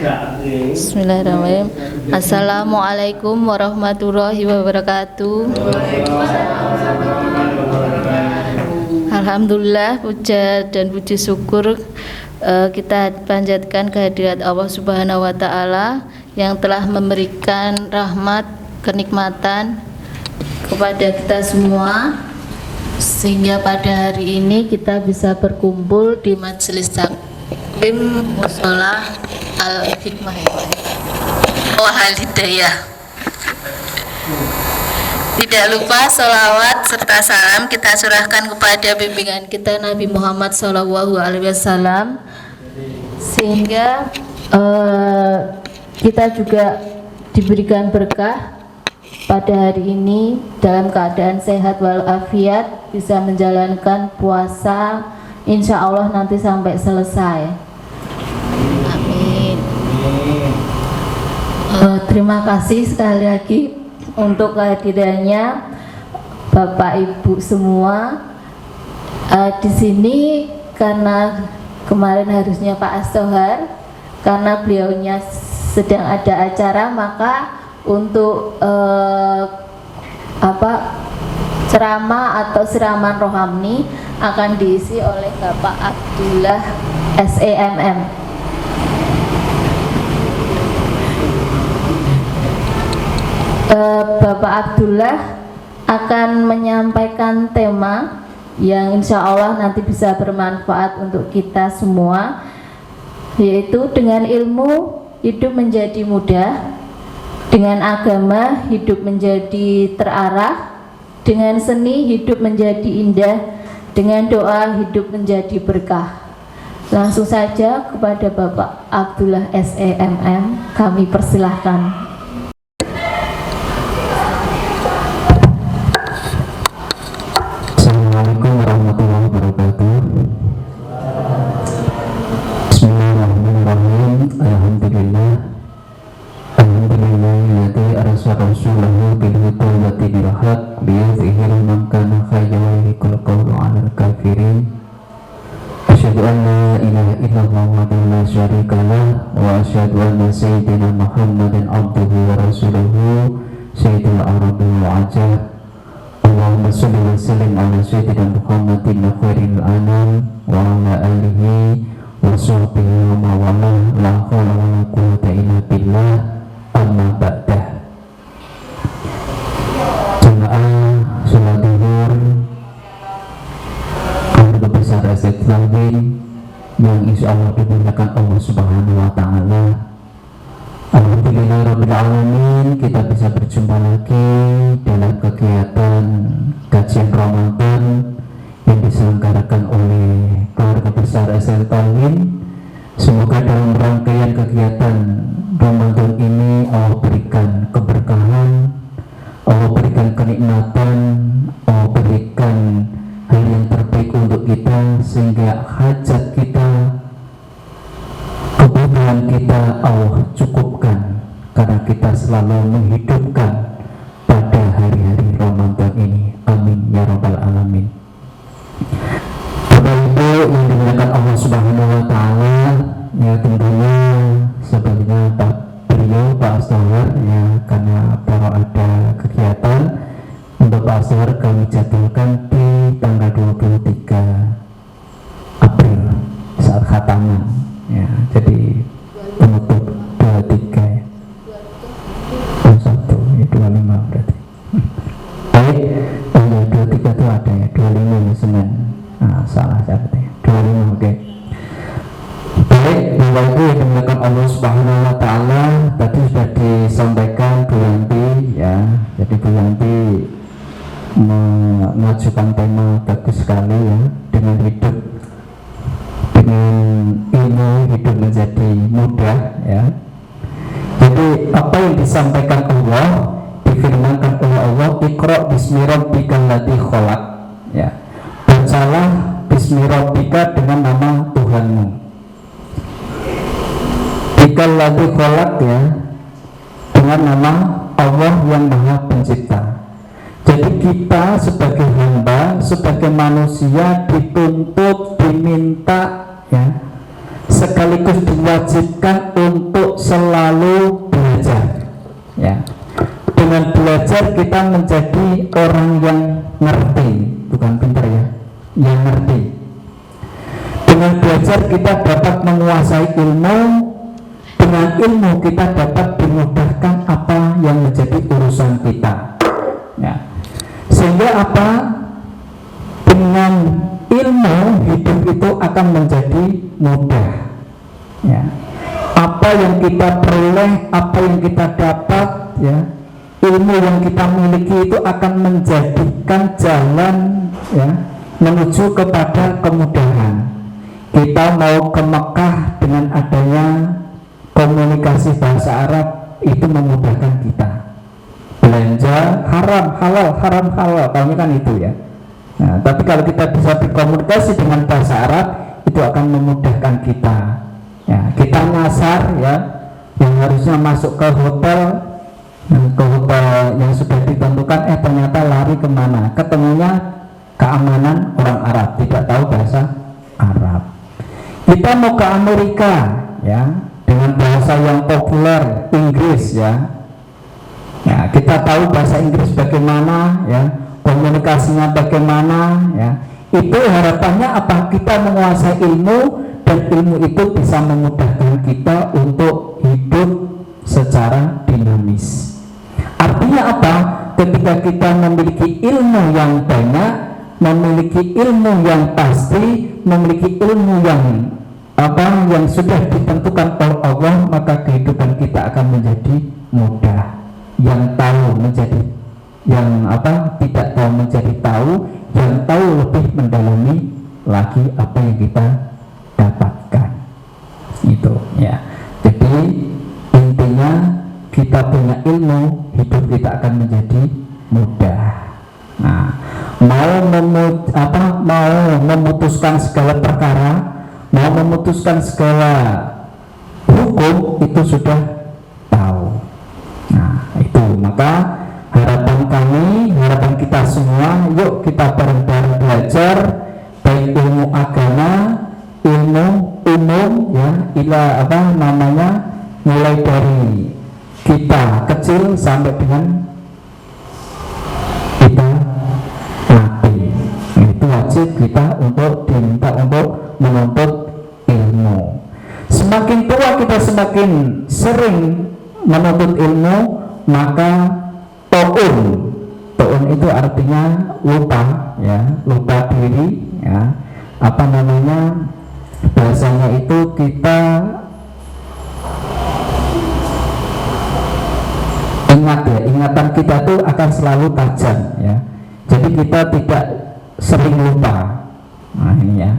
Bismillahirrahmanirrahim. Assalamualaikum warahmatullahi wabarakatuh. Alhamdulillah, puja dan puji syukur kita panjatkan kehadirat Allah Subhanahu wa Ta'ala yang telah memberikan rahmat, kenikmatan kepada kita semua, sehingga pada hari ini kita bisa berkumpul di majelis taklim Mushola Al-Hikmah Wal Hidayah. Tidak lupa sholawat serta salam kita surahkan kepada bimbingan kita Nabi Muhammad SAW, sehingga kita juga diberikan berkah pada hari ini dalam keadaan sehat walafiat, bisa menjalankan puasa insya Allah nanti sampai selesai. Amin. Terima kasih sekali lagi untuk kehadirannya Bapak Ibu semua di sini, karena kemarin harusnya Pak Astohar, karena beliaunya sedang ada acara, maka untuk ceramah atau siraman rohani akan diisi oleh Bapak Abdullah SEMM. Bapak Abdullah akan menyampaikan tema yang insya Allah nanti bisa bermanfaat untuk kita semua, yaitu dengan ilmu hidup menjadi mudah, dengan agama hidup menjadi terarah, dengan seni hidup menjadi indah, dengan doa hidup menjadi berkah. Langsung saja kepada Bapak Abdullah SEMM kami persilahkan. Assalamualaikum warahmatullahi wabarakatuh. Bismillahirrahmanirrahim. Alhamdulillahilladzi arsala rasulahu bil huda wa dinil haqq liyudhhirahu man kana khayran wa yahdiqal qawla 'alal kafirin. Asyhadu an la ilaha illallah wahdahu la syarika lah wa asyhadu anna sayyidina Muhammadan abduhu wa rasuluhu sayyidul arabi wal ajam. Allahumma sholli wa sallim ala sayyidina Muhammadin khairil anam wa ala alihi wa sahbihi wa mawala la haula wa la quwwata illa billah, amma ba'dah. Jemaah sholat zuhur keluarga besar Istiqlal yang insya Allah dimuliakan Allah Subhanahu wa Ta'ala. Alhamdulillahirabbil alamin, kita bisa berjumpa lagi dalam kegiatan kajian Ramadan yang diselenggarakan oleh keluarga besar SL Tauhid. Semoga dalam rangkaian kegiatan Ramadan ini Allah berikan keberkahan, Allah berikan kenikmatan, Allah berikan hal yang terbaik untuk kita, sehingga hajat kita, kebutuhan kita Allah cukupkan, karena kita selalu menghidupkan pada hari-hari Ramadan ini. Amin ya rabbal alamin. Bapak Ibu yang dimuliakan Allah Subhanahu wa Ta'ala, ya tentunya sebelumnya Pak Astohar, ya karena baru ada kegiatan untuk Pak Astohar kami jadwalkan di tanggal 23 April saat khataman, ya jadi penutup 23 ya. 21 ya 25 berarti. Baik, tanggal 23 itu ada ya, 25 ya Senin. Nah, salah saya berarti. 25, oke. Baik, Bapak Ibu yang dimuliakan Allah Subhanahu wa Ta'ala, tadi sudah disampaikan Bu Yanti ya. Jadi Bu Yanti mengajukan tema bagus sekali ya, dengan hidup, dengan ilmu hidup menjadi mudah ya. Jadi apa yang disampaikan Allah, difirmankan oleh Allah, Iqra bismi rabbikal ladzi khalaq ya. Bacalah bismi rabbika, dengan nama Tuhanmu. Bikal ladzi khalaq ya, dengan nama Allah yang Maha Pencipta. Jadi kita sebagai hamba, sebagai manusia dituntut, diminta ya, sekaligus diwajibkan untuk selalu belajar. Ya, dengan belajar kita menjadi orang yang ngerti, bukan pintar ya, yang ngerti. Dengan belajar kita dapat menguasai ilmu. Dengan ilmu kita dapat dimudahkan apa yang menjadi urusan kita. Ya. Sehingga apa? Dengan ilmu hidup itu akan menjadi mudah. Ya. Apa yang kita peroleh, apa yang kita dapat, ya, ilmu yang kita miliki itu akan menjadikan jalan, ya, menuju kepada kemudahan. Kita mau ke Mekah dengan adanya komunikasi bahasa Arab itu memudahkan kita. Belanja haram halal, haram halal, kayaknya kan itu ya. Nah, tapi kalau kita bisa berkomunikasi dengan bahasa Arab itu akan memudahkan kita. Ya, kita nyasar ya, yang harusnya masuk ke hotel yang sudah ditentukan, ternyata lari kemana? Ketemunya keamanan orang Arab, tidak tahu bahasa Arab. Kita mau ke Amerika ya, dengan bahasa yang populer Inggris ya. Ya, kita tahu bahasa Inggris bagaimana ya, komunikasinya bagaimana ya. Itu harapannya apa? Kita menguasai ilmu, dan ilmu itu bisa memudahkan kita untuk hidup secara dinamis. Artinya apa? Ketika kita memiliki ilmu yang banyak, memiliki ilmu yang pasti, memiliki ilmu yang yang sudah ditentukan oleh Allah, maka kehidupan kita akan menjadi mudah. Yang tahu menjadi tidak tahu menjadi tahu, yang tahu lebih mendalami lagi apa yang kita dapatkan. Itu ya. Jadi intinya kita punya ilmu, hidup kita akan menjadi mudah. Nah, mau memutuskan segala perkara, mau memutuskan segala hukum, itu sudah tahu. Nah, itu maka harapan kami, harapan kita semua, yuk kita bareng-bareng belajar baik ilmu agama, ilmu umum ya, mulai dari kita kecil sampai dengan kita mati. Itu wajib kita untuk diminta untuk menuntut ilmu. Semakin tua kita semakin sering menuntut ilmu, maka To'un itu artinya lupa ya, lupa diri ya. Bahasanya itu kita ingat ya, ingatan kita tuh akan selalu tajam ya. Jadi kita tidak sering lupa. Nah ini ya.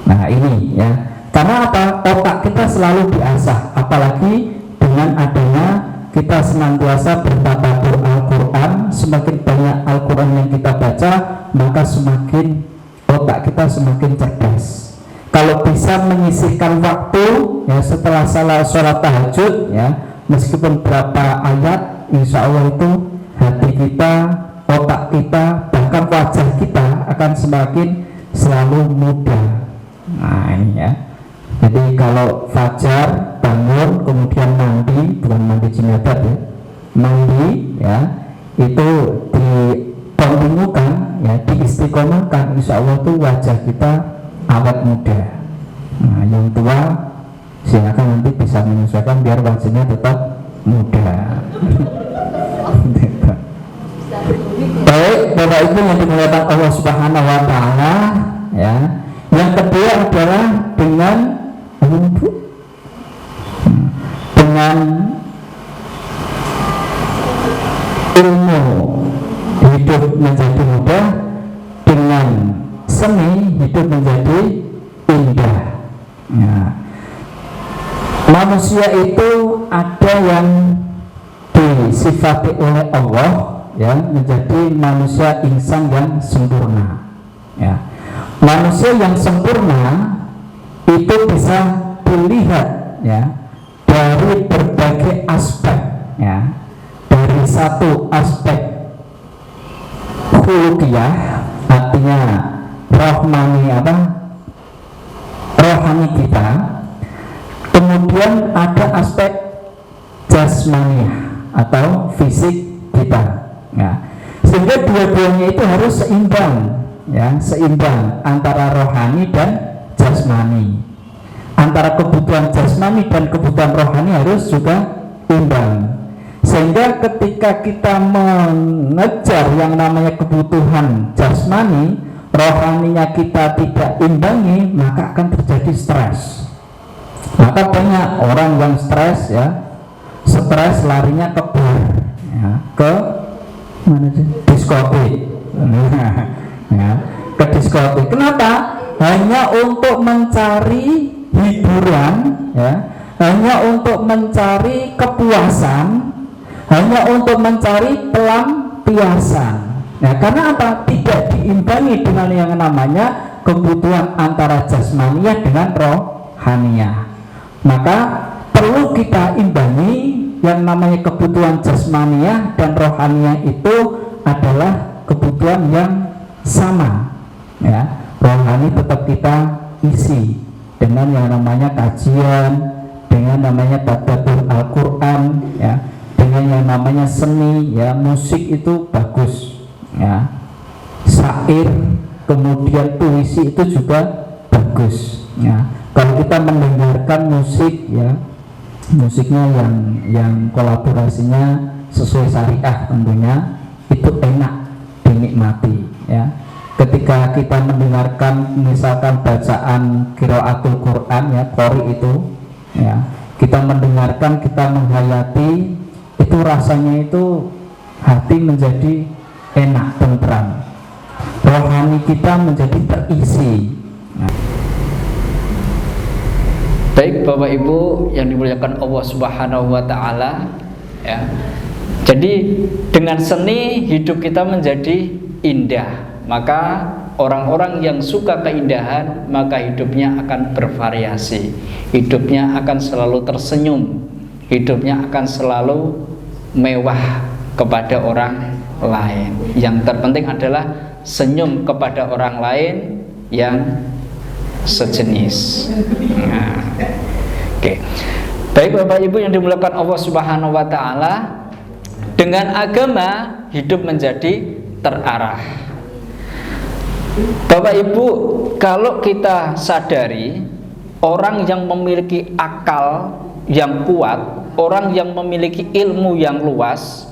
Nah ini ya. Karena apa? Otak kita selalu diasah, apalagi dengan adanya kita senantiasa bertadabbur Al-Quran. Semakin banyak Al-Quran yang kita baca, maka semakin otak kita semakin cerdas. Kalau bisa menyisihkan waktu ya, setelah sholat tahajud ya, meskipun berapa ayat, insya Allah itu hati kita, otak kita, bahkan wajah kita akan semakin selalu mudah. Nah ini ya. Jadi kalau fajar bangun kemudian mandi, bukan mandi jinadat ya, mandi ya, itu dikontinukan ya, diistiqomahkan, insya Allah tuh wajah kita awet muda. Nah yang tua silakan nanti bisa menyesuaikan biar wajahnya tetap muda. Baik, Bapak Ibu yang dimuliakan Allah Subhanahu wa Ta'ala ya. Yang kedua adalah dengan ilmu hidup menjadi mudah, dengan seni hidup menjadi indah ya. Manusia itu ada yang disifati oleh Allah ya, menjadi manusia insan yang sempurna ya. Manusia yang sempurna itu bisa dilihat ya dari berbagai aspek ya. Dari satu aspek khuluqiyah, artinya rohani kita Kemudian ada aspek jasmaniah atau fisik kita. Ya. Sehingga dua-duanya itu harus seimbang, ya, seimbang antara rohani dan jasmani. Antara kebutuhan jasmani dan kebutuhan rohani harus juga imbang. Sehingga ketika kita mengejar yang namanya kebutuhan jasmani, rohaninya kita tidak imbangi, maka akan terjadi stres. Maka banyak orang yang stres, ya, stres larinya ke bar, ya, ke mana sih? Diskotik. Ya, ke diskotik. Kenapa? Hanya untuk mencari hiburan, ya, hanya untuk mencari kepuasan, hanya untuk mencari pelampiasan. Ya, karena apa? Tidak diimbangi dengan yang namanya kebutuhan antara jasmaniah dengan rohaniah. Maka perlu kita imbangi yang namanya kebutuhan jasmaniah dan rohaniah itu adalah kebutuhan yang sama, ya. Rohani tetap kita isi dengan yang namanya kajian, dengan namanya tadabbur Al-Qur'an, ya, dengan yang namanya seni, ya, musik itu bagus, ya, syair, kemudian puisi itu juga bagus, ya. Kalau kita mendengarkan musik, ya, musiknya yang kolaborasinya sesuai syariah tentunya, itu enak dinikmati, ya. Ketika kita mendengarkan misalkan bacaan qiraatul Quran, ya, qori itu, ya, kita mendengarkan, kita menghayati, itu rasanya itu hati menjadi enak, tentram, rohani kita menjadi terisi. Baik Bapak Ibu yang dimuliakan Allah Subhanahu wa taala, ya. Jadi dengan seni hidup kita menjadi indah. Maka orang-orang yang suka keindahan, maka hidupnya akan bervariasi. Hidupnya akan selalu tersenyum. Hidupnya akan selalu mewah kepada orang lain. Yang terpenting adalah senyum kepada orang lain yang sejenis. Nah, oke. Baik Bapak Ibu yang dimuliakan Allah Subhanahu wa taala, dengan agama hidup menjadi terarah. Bapak Ibu, kalau kita sadari, orang yang memiliki akal yang kuat, orang yang memiliki ilmu yang luas,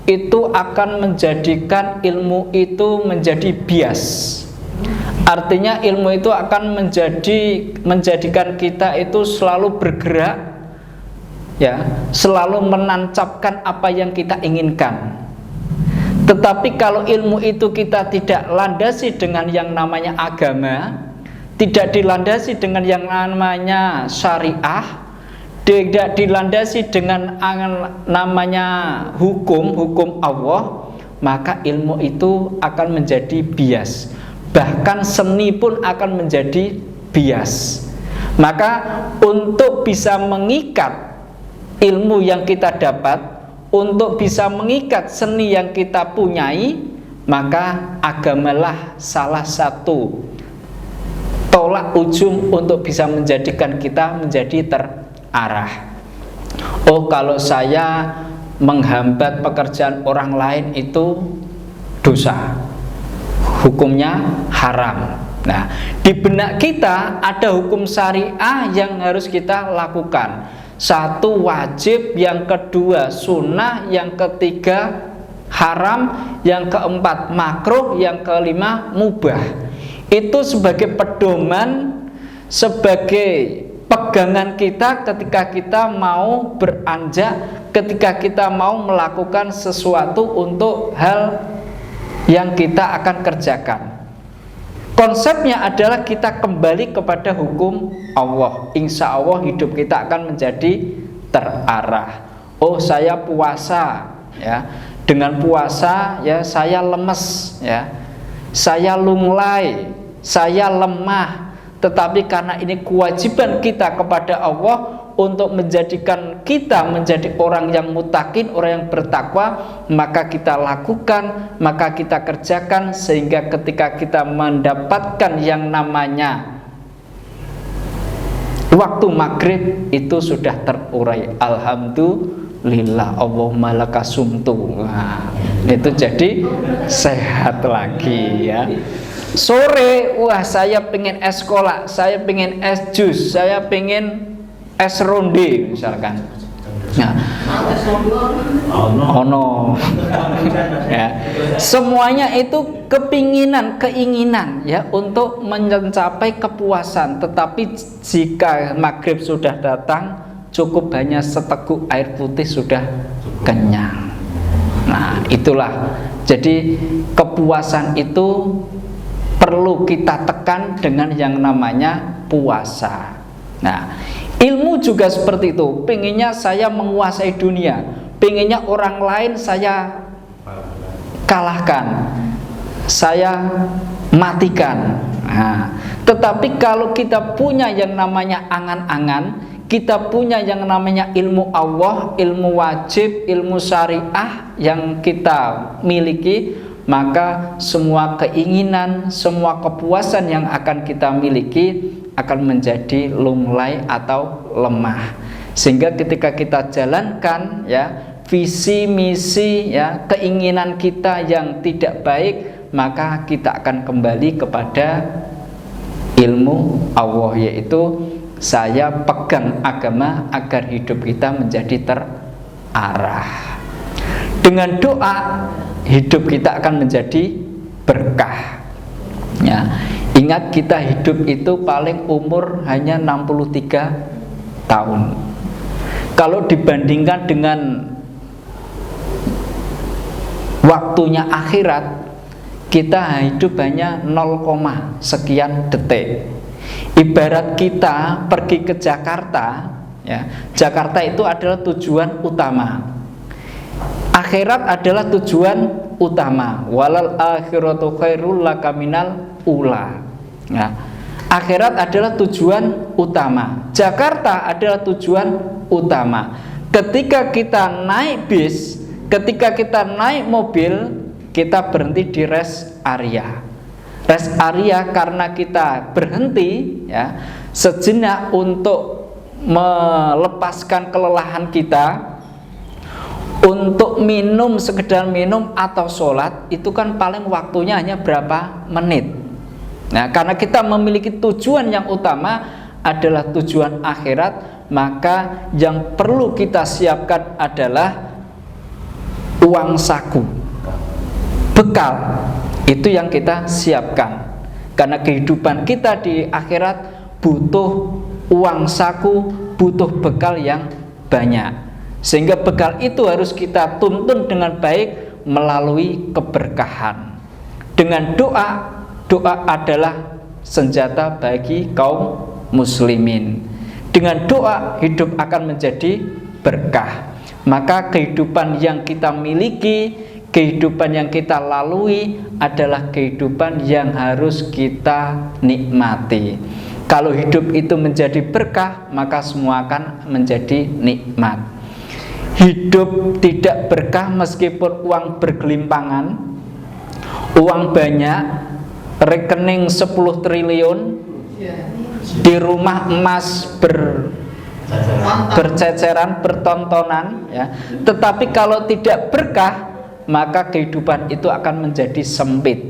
itu akan menjadikan ilmu itu menjadi bias. Artinya ilmu itu akan menjadikan kita itu selalu bergerak, ya, selalu menancapkan apa yang kita inginkan. Tetapi kalau ilmu itu kita tidak landasi dengan yang namanya agama, tidak dilandasi dengan yang namanya syariah, tidak dilandasi dengan namanya hukum Allah, maka ilmu itu akan menjadi bias. Bahkan seni pun akan menjadi bias. Maka untuk bisa mengikat ilmu yang kita dapat, untuk bisa mengikat seni yang kita punyai, maka agamalah salah satu tolak ujung untuk bisa menjadikan kita menjadi terarah. Oh, kalau saya menghambat pekerjaan orang lain itu dosa, hukumnya haram. Nah, di benak kita ada hukum syariah yang harus kita lakukan. Satu wajib, yang kedua sunnah, yang ketiga haram, yang keempat makruh, yang kelima mubah. Itu sebagai pedoman, sebagai pegangan kita ketika kita mau beranjak, ketika kita mau melakukan sesuatu untuk hal yang kita akan kerjakan. Konsepnya adalah kita kembali kepada hukum Allah. Insya Allah hidup kita akan menjadi terarah. Oh, saya puasa, ya. Dengan puasa, ya, saya lemes, ya. Saya lunglai, saya lemah. Tetapi karena ini kewajiban kita kepada Allah untuk menjadikan kita menjadi orang yang mutakin, orang yang bertakwa, maka kita lakukan, maka kita kerjakan, sehingga ketika kita mendapatkan yang namanya waktu maghrib itu sudah terurai. Alhamdulillah, Allahumma lakasumtu. Nah, itu jadi sehat lagi ya. Sore, wah saya pengen es kolak, saya pengen es jus, saya pengen es ronde misalkan. Nah, oh no. Ya. Semuanya itu keinginan ya untuk mencapai kepuasan. Tetapi jika maghrib sudah datang, cukup hanya seteguk air putih sudah kenyang. Nah, itulah. Jadi kepuasan itu perlu kita tekan dengan yang namanya puasa. Nah, ilmu juga seperti itu. Pengennya saya menguasai dunia, pengennya orang lain saya kalahkan, saya matikan. Nah, tetapi kalau kita punya yang namanya angan-angan, kita punya yang namanya ilmu Allah, ilmu wajib, ilmu syariah yang kita miliki, maka semua keinginan, semua kepuasan yang akan kita miliki akan menjadi lunglai atau lemah. Sehingga ketika kita jalankan ya visi misi ya keinginan kita yang tidak baik, maka kita akan kembali kepada ilmu Allah, yaitu saya pegang agama agar hidup kita menjadi terarah. Dengan doa hidup kita akan menjadi berkah. Ya, ingat kita hidup itu paling umur hanya 63 tahun. Kalau dibandingkan dengan waktunya akhirat, kita hidup hanya 0, sekian detik. Ibarat kita pergi ke Jakarta, ya, Jakarta itu adalah tujuan utama. Akhirat adalah tujuan utama. Walal akhiratu khairul laka minal ula. Ya. Akhirat adalah tujuan utama. Jakarta adalah tujuan utama. Ketika kita naik bis, ketika kita naik mobil, kita berhenti di rest area. Rest area karena kita berhenti ya sejenak untuk melepaskan kelelahan kita, untuk minum, sekedar minum atau sholat, itu kan paling waktunya hanya berapa menit. Nah, karena kita memiliki tujuan yang utama adalah tujuan akhirat, maka yang perlu kita siapkan adalah uang saku, bekal. Itu yang kita siapkan. Karena kehidupan kita di akhirat butuh uang saku, butuh bekal yang banyak. Sehingga bekal itu harus kita tuntun dengan baik melalui keberkahan. Dengan doa, doa adalah senjata bagi kaum muslimin. Dengan doa hidup akan menjadi berkah. Maka kehidupan yang kita miliki, kehidupan yang kita lalui adalah kehidupan yang harus kita nikmati. Kalau hidup itu menjadi berkah, maka semua akan menjadi nikmat. Hidup tidak berkah meskipun uang bergelimpangan, uang banyak, rekening 10 triliun, di rumah emas berceceran, bertontonan ya. Tetapi kalau tidak berkah, maka kehidupan itu akan menjadi sempit.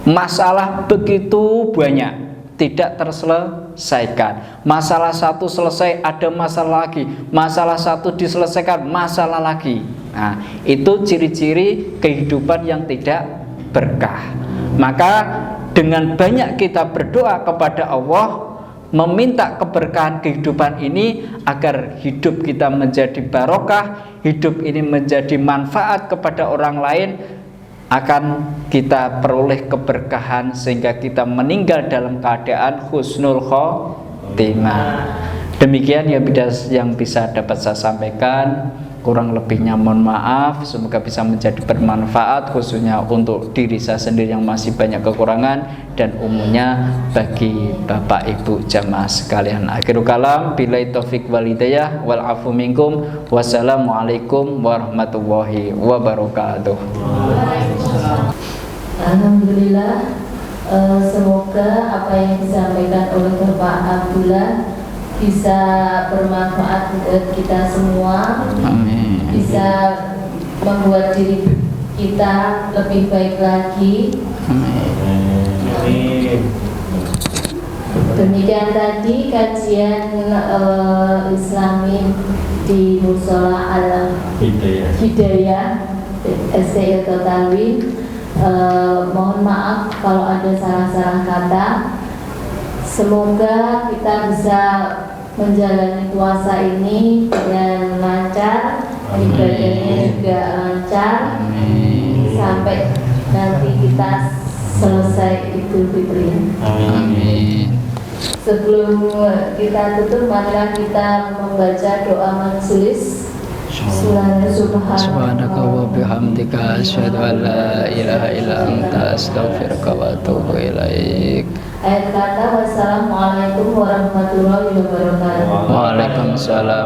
Masalah begitu banyak, tidak terselesaikan. Masalah satu selesai, ada masalah lagi. Masalah satu diselesaikan, masalah lagi. Nah, itu ciri-ciri kehidupan yang tidak berkah. Maka dengan banyak kita berdoa kepada Allah, meminta keberkahan kehidupan ini agar hidup kita menjadi barokah, hidup ini menjadi manfaat kepada orang lain, akan kita peroleh keberkahan sehingga kita meninggal dalam keadaan husnul khotimah. Demikian yang bisa dapat saya sampaikan. Kurang lebihnya mohon maaf. Semoga bisa menjadi bermanfaat, khususnya untuk diri saya sendiri yang masih banyak kekurangan, dan umumnya bagi Bapak Ibu jamaah sekalian. Akhirul kalam, billahi taufik wal hidayah, wal afu minkum. Wassalamualaikum warahmatullahi wabarakatuh. Alhamdulillah, semoga apa yang disampaikan oleh Bapak Abdullah bisa bermanfaat untuk kita semua, Amin. bisa membuat diri kita lebih baik lagi. Amin. Demikian tadi kajian Islami di Mushola Al Hidayah STI Totalwi. Mohon maaf kalau ada salah-salah kata. Semoga kita bisa menjalani puasa ini dengan lancar, ibadahnya juga lancar, sampai nanti kita selesai Idul Fitri. Amin. Sebelum kita tutup, marilah kita membaca doa majelis. Subhanaka wa bihamdika asyhadu an la ilaha illa anta astaghfiruka wa atubu ilaik. Ayat kata wassalamualaikum warahmatullahi wabarakatuh. Waalaikumsalam.